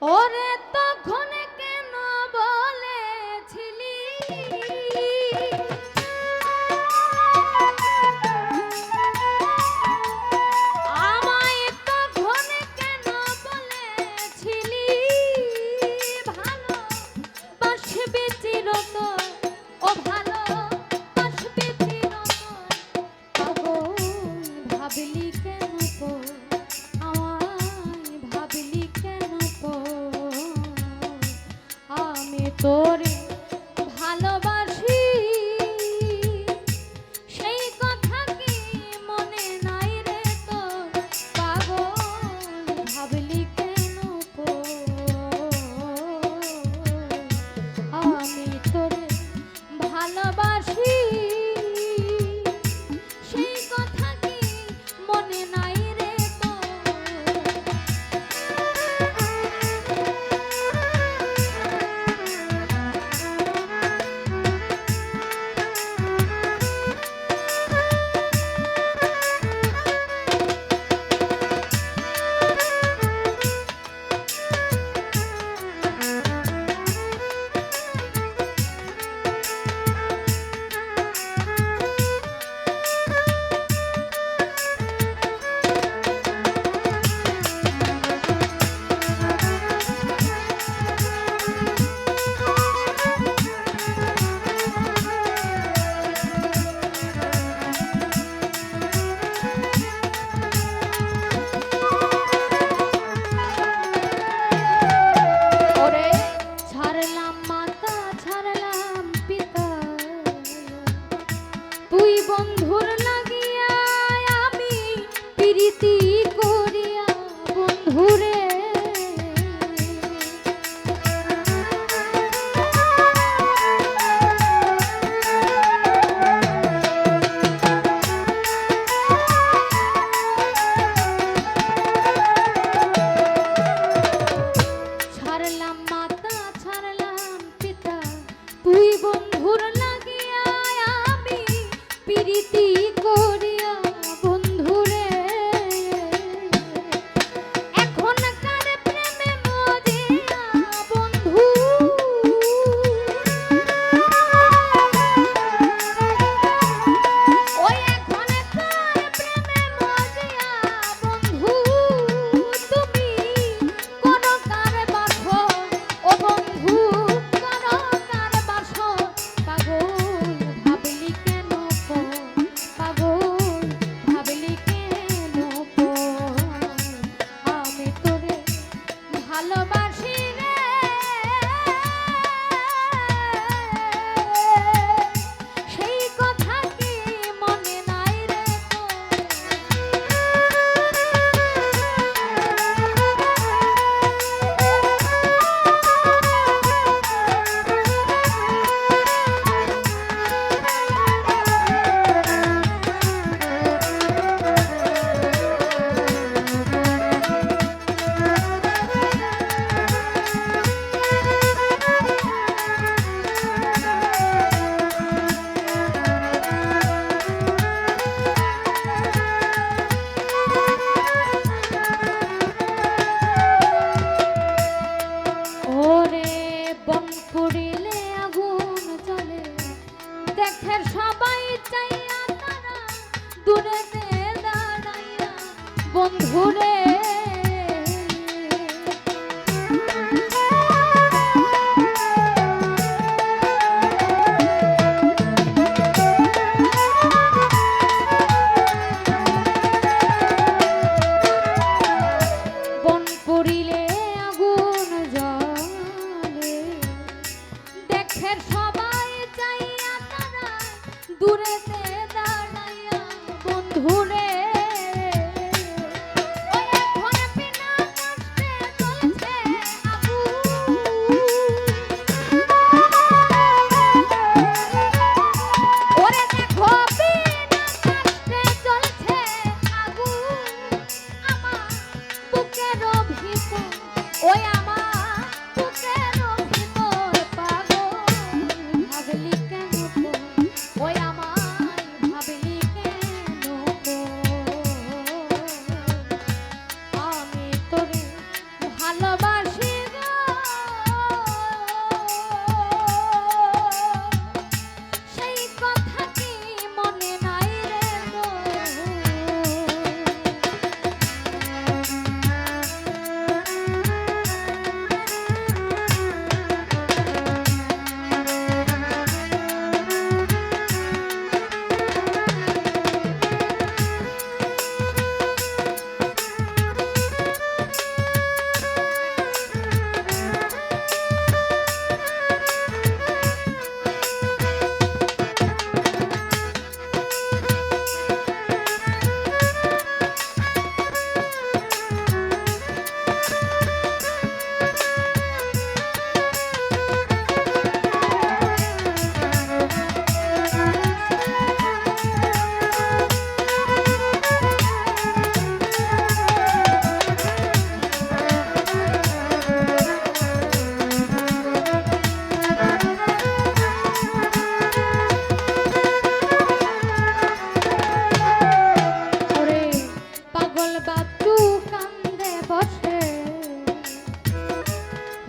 ওরে তখন কেন বলেছিলি আমায়, তখন কেন বলেছিলি ভালো বাসবে চিরতর, ও ভালো বাসবে চিরতর, পাগল ভাবলি কেন তো আমায়, ভাবলি কেন তো আমি তোরে ভালোবাসি, সেই কথা কি মনে নাই রে তোর, পাগল ভাবলি কেন তো আমি তোরে ভালোবাসি, সেই কথা কি মনে নাই রে তোর। বন্ধুর লাগিয়া আমি প্রীতি করিয়া বন্ধুরে ছাড়লাম মাতা ছাড়লাম পিতা, তুই বন্ধুর লাগিয়া আমি প্রীতি করিয়া বন্ধুরে এখনকার প্রেমে মজিয়া বন্ধু, ওই এখনকার প্রেমে মজিয়া বন্ধু, তুমি কোন কার বাসো, ও বন্ধু কোন কার বাসো, পাগল ভাবলি কেন গো, পাগল ভাবলি কেন গো আমি তোরে ভালোবাসি রে, সেই কথা কি মনে নাই রে ওরে বন পুড়িলে আগুন জ্বলে, দেখে সবাই চাইয়া তারা দূরেতে দাঁড়াইয়া বন্ধুরে বন পুড়িলে আগুন জ্বলে, দেখে সবাই চাইয়া তারা দূরেতে দাঁড়াইয়া বন্ধুরে ওই এখন বিনা কষ্টে চলছে আগুন, ওরে দেখো বিনা কষ্টে চলছে আগুন আমার বুকের ভিতর, ওই আমার বুকের ভিতর, পাগল ভাবলি কেন গো, ওই আমায় ভাবলি কেন গো আমি তোরে ভালোবাসি গো।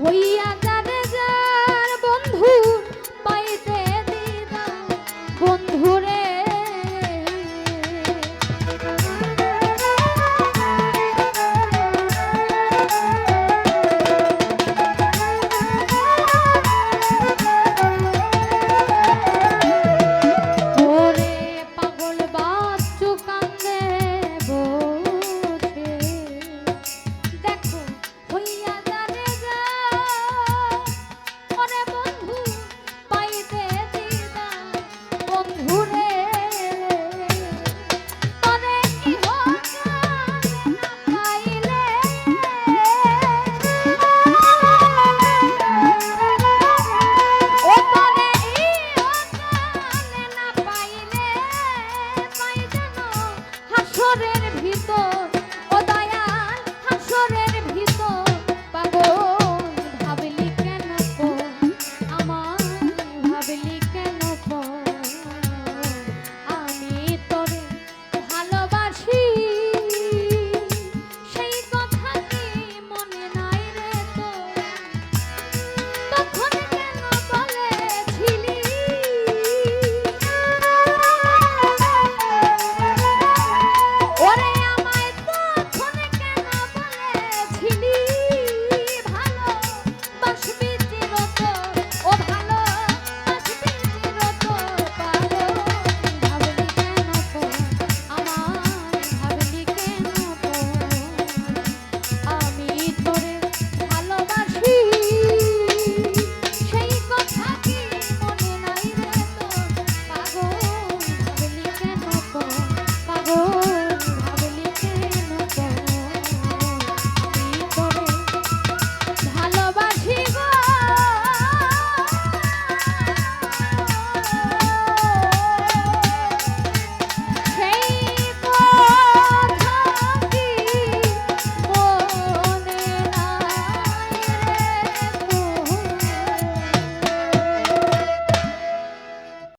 হইয়া